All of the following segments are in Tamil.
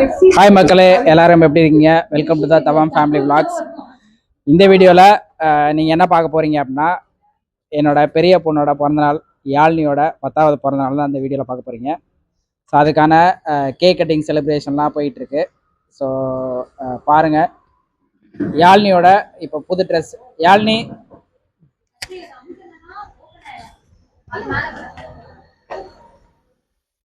ஹாய் மக்களே, எல்லாரும் எப்படி இருக்கீங்க? Welcome to the Thavam family vlogs. இந்த வீடியோவில் நீங்கள் என்ன பார்க்க போகிறீங்க அப்படின்னா, என்னோட பெரிய பொண்ணோட பிறந்தநாள், யாழ்னியோட 10வது பிறந்தநாள் தான் இந்த வீடியோவில் பார்க்க போகிறீங்க. ஸோ அதுக்கான கேக் கட்டிங் செலிப்ரேஷன்லாம் போயிட்டுருக்கு. ஸோ பாருங்கள், யாழ்னியோட இப்போ புது ட்ரெஸ். யாழ்னி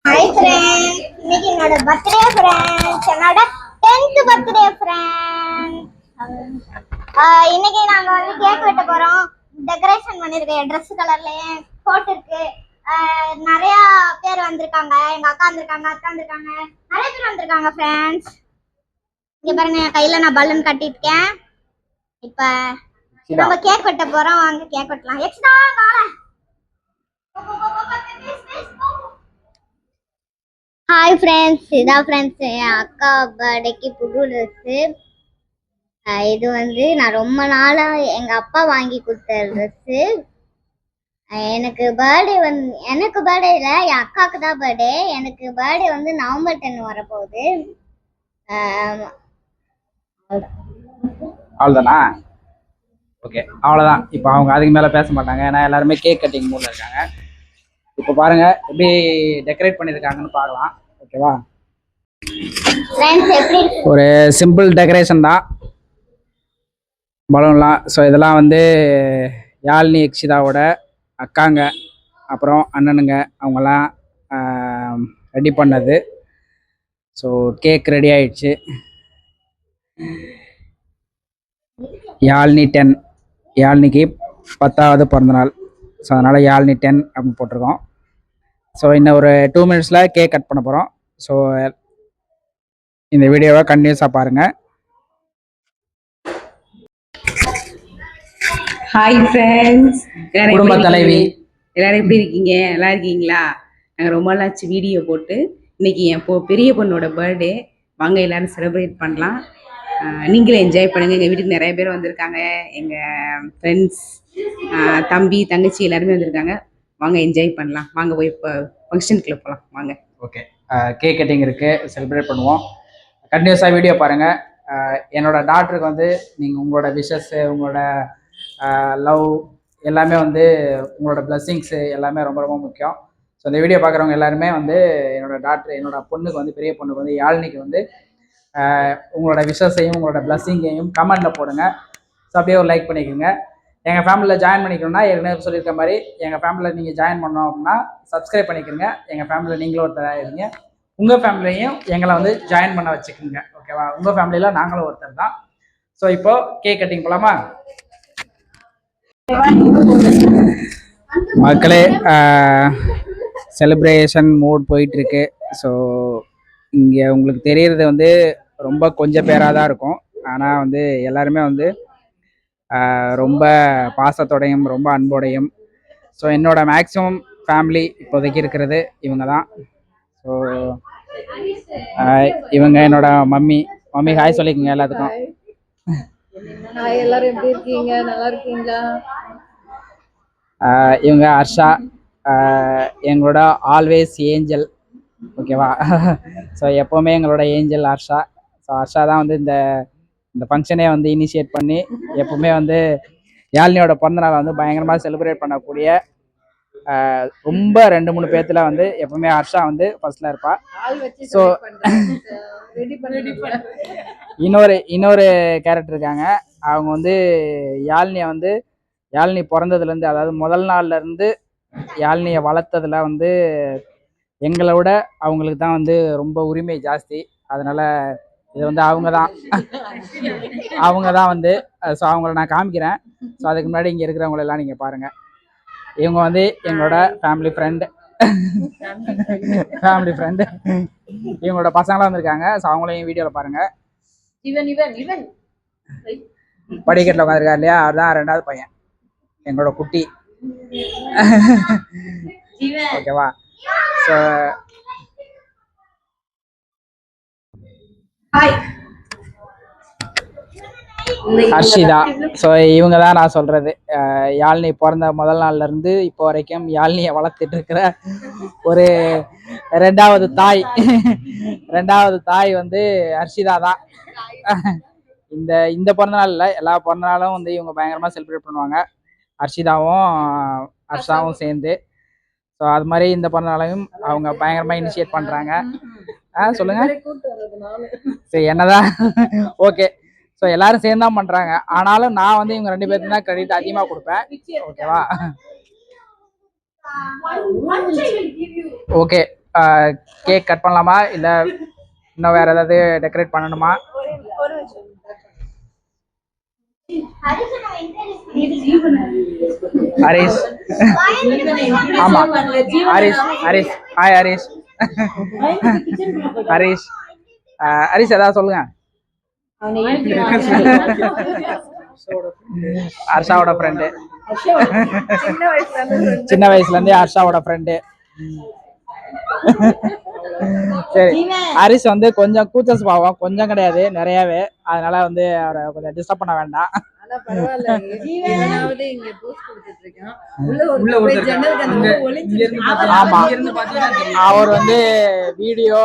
ஹாய் ஃப்ரெண்ட்ஸ், இன்னைக்கு என்னோட பர்த்டே ஃப்ரெண்ட்ஸ், என்னோட 10th பர்த்டே ஃப்ரெண்ட்ஸ். இன்னைக்கு நாங்க வந்து கேக் வெட்ட போறோம். டெக்கரேஷன் பண்ணிருக்கேன், ட்ரெஸ் கலர்லயே கோட் இருக்கு. நிறைய பேர் வந்திருக்காங்க, எங்க அக்கா வந்திருக்காங்க, அக்கா வந்திருக்காங்க, நிறைய பேர் வந்திருக்காங்க ஃப்ரெண்ட்ஸ். இங்க பாருங்க, என் கையில நான் பலூன் கட்டிருக்கேன். இப்ப நம்ம கேக் வெட்ட போறோம், வாங்க கேக் வெட்டலாம். எக்ஸ்ட்ரா கால ஹாய் ஃப்ரெண்ட்ஸ், இதான் ஃப்ரெண்ட்ஸ் என் அக்கா பர்த்டேக்கு புது ட்ரெஸ்ஸு. இது வந்து நான் ரொம்ப நாளாக எங்கள் அப்பா வாங்கி கொடுத்த ட்ரெஸ்ஸு. எனக்கு பர்த்டே இல்லை, என் அக்காவுக்கு தான் பர்த்டே. எனக்கு பர்த்டே வந்து நவம்பர் 10 வரப்போகுது. அவ்வளோதானா? ஓகே, அவ்வளோதான். இப்போ அவங்க அதுக்கு மேலே பேச மாட்டாங்க, ஏன்னா எல்லாருமே கேக் கட்டிங் மூடில் இருக்காங்க. இப்போ பாருங்க எப்படி டெக்கரேட் பண்ணியிருக்காங்கன்னு பார்க்கலாம். ஓகேவா? ஒரு சிம்பிள் டெக்கரேஷன் தான், பலூன்லாம். ஸோ இதெல்லாம் வந்து யாழ்னி எக்ஷிதாவோட அக்காங்க, அப்புறம் அண்ணனுங்க, அவங்கெல்லாம் ரெடி பண்ணது. ஸோ கேக் ரெடி ஆயிடுச்சு. யாழ்னி 10, யாழ்னிக்கு 10வது பிறந்தநாள். ஸோ அதனால் யாழ்னி 10 அப்படின்னு போட்டிருக்கோம். ஸோ இன்னும் ஒரு 2 மினிட்ஸில் கேக் கட் பண்ண போகிறோம். ஸோ இந்த வீடியோவை கண்டினியூஸாக பாருங்கள். ஹாய் ஃப்ரெண்ட்ஸ், குடும்ப தலைவி எல்லாரும் எப்படி இருக்கீங்க? நல்லா இருக்கீங்களா? நாங்கள் ரொம்ப நாளாச்சு வீடியோ போட்டு. இன்னைக்கு என் பெரிய பொண்ணோட பர்த்டே, வாங்க எல்லாரும் செலிப்ரேட் பண்ணலாம். நீங்களும் என்ஜாய் பண்ணுங்கள். எங்கள் வீட்டுக்கு நிறைய பேர் வந்திருக்காங்க, எங்கள் ஃப்ரெண்ட்ஸ், தம்பி தங்கச்சி எல்லாருமே வந்திருக்காங்க. வாங்க என்ஜாய் பண்ணலாம். வாங்க போய் இப்போ ஃபங்க்ஷனுக்குள்ளே போகலாம் வாங்க. ஓகே, கேக் கட்டிங் இருக்குது, செலிப்ரேட் பண்ணுவோம். கண்டினியூஸாக வீடியோ பாருங்கள். என்னோட டாக்டருக்கு வந்து நீங்கள் உங்களோட விஷஸ்ஸு, உங்களோட லவ் எல்லாமே வந்து, உங்களோட பிளஸ்ஸிங்ஸு எல்லாமே ரொம்ப ரொம்ப முக்கியம். ஸோ இந்த வீடியோ பார்க்குறவங்க எல்லாருமே வந்து என்னோட டாக்டர், என்னோட பொண்ணுக்கு வந்து, பெரிய பொண்ணுக்கு வந்து, யாழ்னிக்கு வந்து உங்களோட விஷஸையும் உங்களோட பிளஸ்ஸிங்கையும் கமெண்டில் போடுங்க. ஸோ அப்படியே ஒரு லைக் பண்ணிக்கோங்க. எங்கள் ஃபேமிலியில் ஜாயின் பண்ணிக்கணும்னா, ஏற்கனவே சொல்லியிருக்க மாதிரி எங்கள் ஃபேமிலியில் நீங்கள் ஜாயின் பண்ணோம் அப்படின்னா சப்ஸ்கிரைப் பண்ணிக்கோங்க. எங்கள் ஃபேமிலியில் நீங்களும் ஒருத்தர் இருங்க. உங்கள் ஃபேமிலியையும் எங்களை வந்து ஜாயின் பண்ண வச்சுக்கோங்க. ஓகேவா? உங்கள் ஃபேமிலியில் நாங்களும் ஒருத்தர் தான். ஸோ இப்போது கேக் கட்டிங் போகலாமா மக்களே? செலிப்ரேஷன் மோட் போயிட்டுருக்கு. ஸோ இங்கே உங்களுக்கு தெரியறது வந்து ரொம்ப கொஞ்சம் பேராக தான் இருக்கும். ஆனால் வந்து எல்லாருமே வந்து ரொம்ப பாசத்தோடையும் ரொம்ப அன்போடையும். ஸோ என்னோட மேக்ஸிமம் ஃபேமிலி இப்போதைக்கு இருக்கிறது இவங்க தான். ஸோ இவங்க என்னோட மம்மி. ஹாய் சொல்லிக்கோங்க எல்லாத்துக்கும். எல்லாரும் எப்படி இருக்கீங்க? நல்லா இருக்கீங்களா? இவங்க ஹர்ஷா, எங்களோட ஆல்வேஸ் ஏஞ்சல். ஓகேவா? ஸோ எப்போவுமே எங்களோட ஏஞ்சல் ஹர்ஷா. ஸோ ஹர்ஷா தான் வந்து இந்த ஃபங்க்ஷனே வந்து இனிஷியேட் பண்ணி எப்போவுமே வந்து யாழ்னியோட பிறந்தநாளை வந்து பயங்கரமாக செலிப்ரேட் பண்ணக்கூடிய ரொம்ப 2-3 பேர்த்துல வந்து எப்பவுமே ஹர்ஷா வந்து ஃபர்ஸ்ட்ல இருப்பா. ஸோ இன்னொரு கேரக்டர் இருக்காங்க. அவங்க வந்து யாழ்னியை வந்து, யாழ்னி பிறந்ததுலேருந்து, அதாவது முதல் நாள்லேருந்து யாழ்னியை வளர்த்ததுல வந்து எங்களை விட அவங்களுக்கு தான் வந்து ரொம்ப உரிமை ஜாஸ்தி. அதனால் இது வந்து அவங்க தான் வந்து, ஸோ அவங்கள நான் காமிக்கிறேன். ஸோ அதுக்கு முன்னாடி இங்கே இருக்கிறவங்களெல்லாம் நீங்கள் பாருங்கள். இவங்க வந்து எங்களோட ஃபேமிலி ஃப்ரெண்டு. இவங்களோட பசங்களாம் வந்திருக்காங்க. ஸோ அவங்களையும் வீடியோவில் பாருங்கள். படிக்கட்டில் உட்காந்துருக்காரு இல்லையா, அதுதான் 2வது பையன், எங்களோட குட்டி. ஓகேவா? ஸோ ஹர்ஷிதா. ஸோ இவங்க தான் நான் சொல்றது. யாழ்னி பிறந்த முதல் நாள்ல இருந்து இப்போ வரைக்கும் யாழ்னியை வளர்த்துட்டு இருக்கிற ஒரு ரெண்டாவது தாய் வந்து ஹர்ஷிதா தான். இந்த இந்த பிறந்த நாள் இல்லை, எல்லா பிறந்த நாளும் வந்து இவங்க பயங்கரமா செலிப்ரேட் பண்ணுவாங்க, ஹர்ஷாவும் சேர்ந்து. ஸோ அது மாதிரி இந்த பிறந்த நாளையும் அவங்க பயங்கரமா இனிஷியேட் பண்றாங்க. சொல்லுங்க. சரி, என்னதான் ஓகே. ஸோ எல்லாரும் சேர்ந்து தான் பண்றாங்க. ஆனாலும் நான் வந்து இவங்க 2 பேருக்கு தான் கிரெடிட் அதிகமாக கொடுப்பேன். ஓகேவா? ஓகே, கேக் கட் பண்ணலாமா இல்ல இன்னும் வேற ஏதாவது டெக்கரேட் பண்ணணுமா? ஹரிஷ். ஆமா, ஹரிஷ். ஹாய் ஹரிஷ். ஹரிஷ் ஏதாவது சொல்லுங்க. ஹர்ஷாவோட ஃப்ரெண்டு, சின்ன வயசுல இருந்தே ஹர்ஷாவோட ஃப்ரெண்டு. சரி, ஹரிஷ் வந்து கொஞ்சம் கூச்ச சுபாவம், கொஞ்சம் கிடையாது நிறையவே. அதனால வந்து அவரை கொஞ்சம் டிஸ்டர்ப் பண்ண வேண்டாம். ஆமா, அவர் வந்து வீடியோ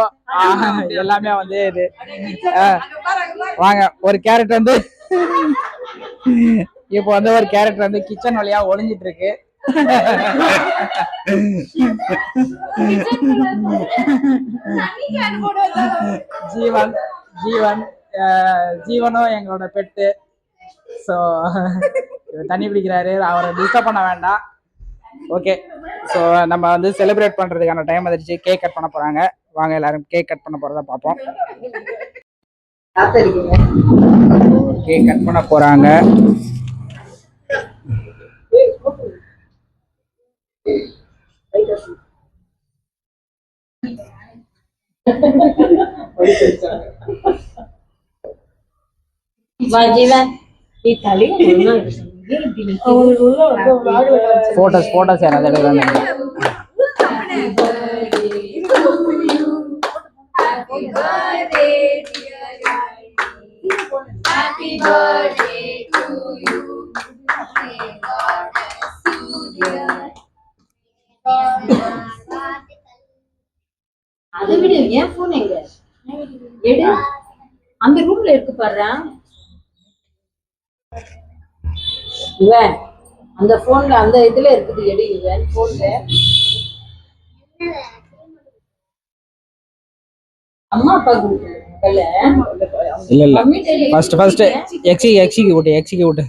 எல்லாமே வந்து இது. வாங்க, ஒரு கேரக்டர் வந்து இப்போ வந்து ஒரு கேரக்டர் வந்து கிச்சன் வழியா ஒளிஞ்சிட்டு இருக்கு. ஜீவனும் எங்களோட பெட்டு. ஸோ தண்ணி பிடிக்கிறாரு, அவரை டிஸ்டர்ப் பண்ண வேண்டாம். ஓகே, ஸோ நம்ம வந்து செலிப்ரேட் பண்றதுக்கான டைம் வந்துருச்சு. கேக் கட் பண்ண போறாங்க. வாங்க எல்லாரும் கேக் கட் பண்ண போறத பார்ப்போம். கேக் கட் பண்ண போறாங்க. போட்டோஸ் யாராவது எடுக்கிறாங்க? அதை விட என் போன் எங்க எடு, அந்த ரூம்ல இருக்கு பாரு. இவன் அந்த போன்ல அந்த இதுல இருக்குது, எடு. இவன் போன்ல அம்மா அப்பா இல்ல இல்ல first execute.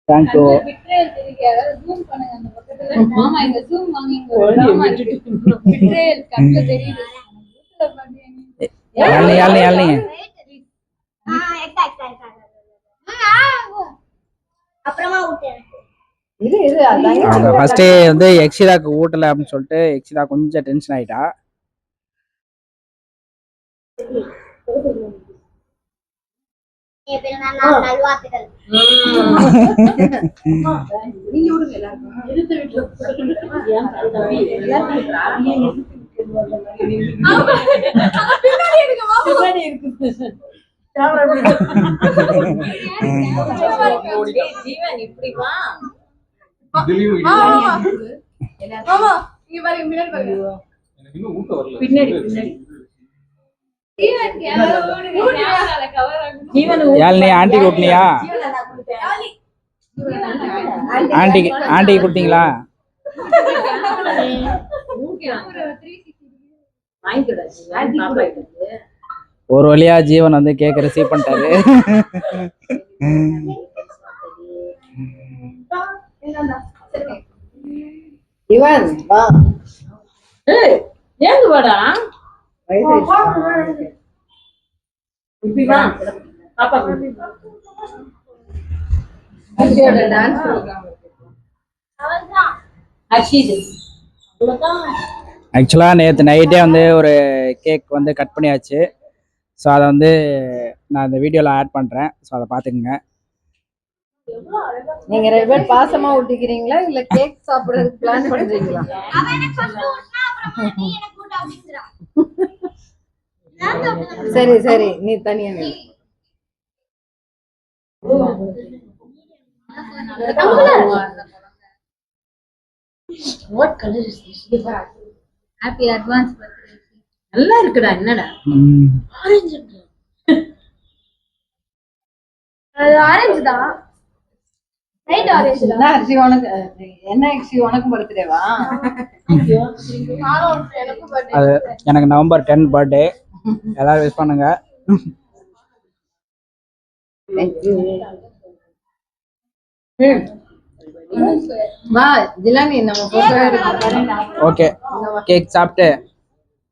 Thank you. First வந்து எக்ஸிதாக்கு ஊட்டல அப்படின்னு சொல்லிட்டு எக்ஸிதா கொஞ்சம் டென்ஷன் ஆயிட்டா. ஆண்டி கூட்டினியா? ஆண்டி கொடுத்தீங்களா? ஒரு வழியா ஜீவன் வந்து கேக்க ரிசீவ் பண்ணிட்டாரு. ஆக்சுவலா நேற்று நைட்டே வந்து ஒரு கேக் வந்து கட் பண்ணியாச்சு. ஸோ அதை வந்து நான் இந்த வீடியோவில் ஆட் பண்ணுறேன். ஸோ அதை பார்த்துக்குங்க. நீங்க 2 பேர் பாசமா ஊட்டிக்கிறீங்களா இல்ல கேக் சாப்பிடுறதுக்கு பிளான் பண்றீங்களா? அவன் எனக்கு ஃபர்ஸ்ட் ஊட்டினா அப்புறம் நீ எனக்கு ஊட்டு அப்படிங்கறான். சரி சரி, நீ தனியா நில்லு. What color is this? Happy advance birthday. நல்லா இருக்குடா, என்னடா ஆரஞ்சு. அது ஆரஞ்சு தான். ரைட் ஆரஞ்சு தான். என்ன அரிசி உனக்கு, என்ன அரிசி உனக்கு பர்த்டேவா? அது எனக்கு நவம்பர் 10 பர்த்டே. எல்லாரும் விஷ் பண்ணுங்க. வா ஜிலானி, நம்ம போட்டோ எடுக்கலாம். ஓகே, கேக் சாப்பிட்டு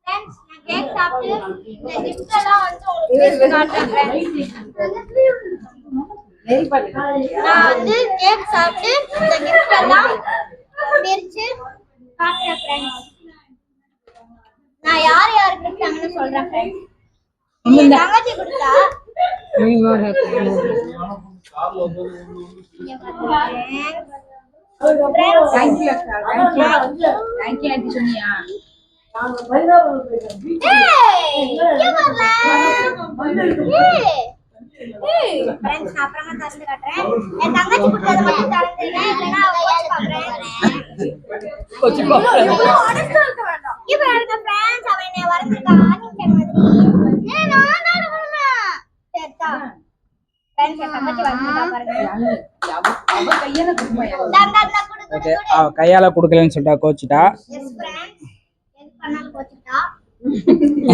ஃப்ரெண்ட்ஸ், நான் கேக் சாப்பிட்டு இந்த கிஃப்ட் எல்லாம் வந்து உங்களுக்கு காட்டுறேன் ஃப்ரெண்ட்ஸ். நான் வந்து கேக் சாப்பிட்டு இந்த கிஃப்ட் எல்லாம் பிரிச்சு காட்டுறேன் ஃப்ரெண்ட்ஸ். நான் யார் யாருக்கு கொடுத்தாங்கன்னு சொல்றேன் ஃப்ரெண்ட்ஸ். என் தங்கச்சி கொடுத்தா. தேங்க்யூ ஆண்டி சொன்னியா? ஃப்ரெண்ட்ஸ், நான் அப்புறமா தந்து காட்டுறேன். என் தங்கச்சி கொடுத்தத மட்டும் தரேன், இல்லனா அவ கோச்சு பாக்குறேன். இப்ப இருக்க ஃப்ரெண்ட்ஸ், அவன் என்ன வரதுக்கா நீங்க மாதிரி. நான் சேத்தா ஃப்ரெண்ட்ஸ், என் தங்கச்சி வரதுக்கா பாருங்க. அவ கையால குடுமையா? தங்கடல குடு. ஓகே, அவ கையால குடுக்கலன்னு சொல்லிட்டா கோச்சிட்டா. எஸ் ஃப்ரெண்ட்ஸ், எது பண்ணாலும் கோச்சிட்டா.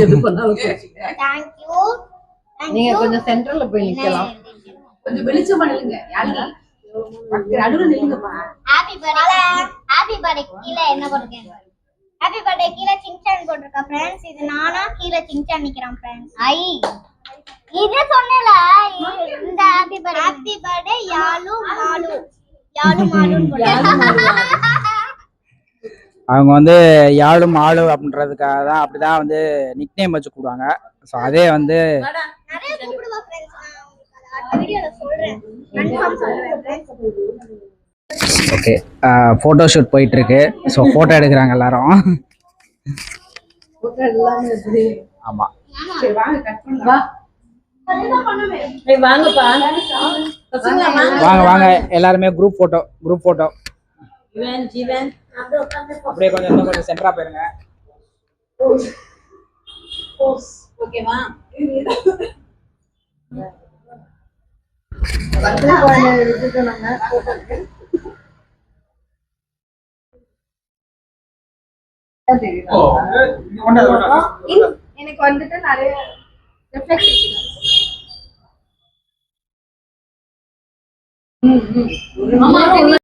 எது பண்ணாலும் கோச்சிட்டா. Thank you. நீங்க கொஞ்சம் சென்டர்ல போய் நிக்கலாம். கொஞ்சம் வெளிச்சம் பண்ணுங்க. யாரு நடுவுல நில்லுங்கப்பா. Happy birthday. ஹாப்பி பர்த்டே கீழ என்ன போட்டுருக்கேன்? ஹாப்பி பர்த்டே கீழ சிங்சான் போட்டுருக்கா ஃப்ரெண்ட்ஸ். இது நானா கீழ சிங்சான் நிக்கறான் ஃப்ரெண்ட்ஸ். ஐ இது சொன்னேல, இந்த ஹாப்பி பர்த்டே யாலு மாலு. யாலு மாலுன்னு போட்டுருக்கா. அவங்க வந்து யாழும் ஆளு அப்படின்றதுக்காக தான் அப்படிதான் வந்து நிக்நேம் வச்சு கூடுவாங்க. ஸோ அதே வந்து நிறைய கூப்பிடுவா ஃப்ரெண்ட்ஸ். நான் உங்களுக்கு அத அடுத்த வீடியோல சொல்றேன். கன்ஃபார்ம் சொல்றேன் ஃப்ரெண்ட்ஸ். ஓகே, ஃபோட்டோ ஷூட் போயிட்டு இருக்கு. ஸோ ஃபோட்டோ எடுக்கிறாங்க எல்லாரும். போட்டோ எல்லாமே எப்படி? ஆமா, சரி வாங்க கட் பண்ணலாம். ஏய் வாங்கப்பா. பசங்களா வாங்க. வாங்க வாங்க எல்லாருமே குரூப் ஃபோட்டோ. ஜீவன் ஜீவன் அப்படியே கொஞ்சம் இன்னும் கொஞ்சம் சென்டரா போயிருங்க. ஓகேவா? பர்த்டே பாய் எடுத்துட்டு நம்ம போட்டோக்கு எனக்கு வந்துட்டு நிறைய ரிஃப்ளெக்ஷன். ஆமா.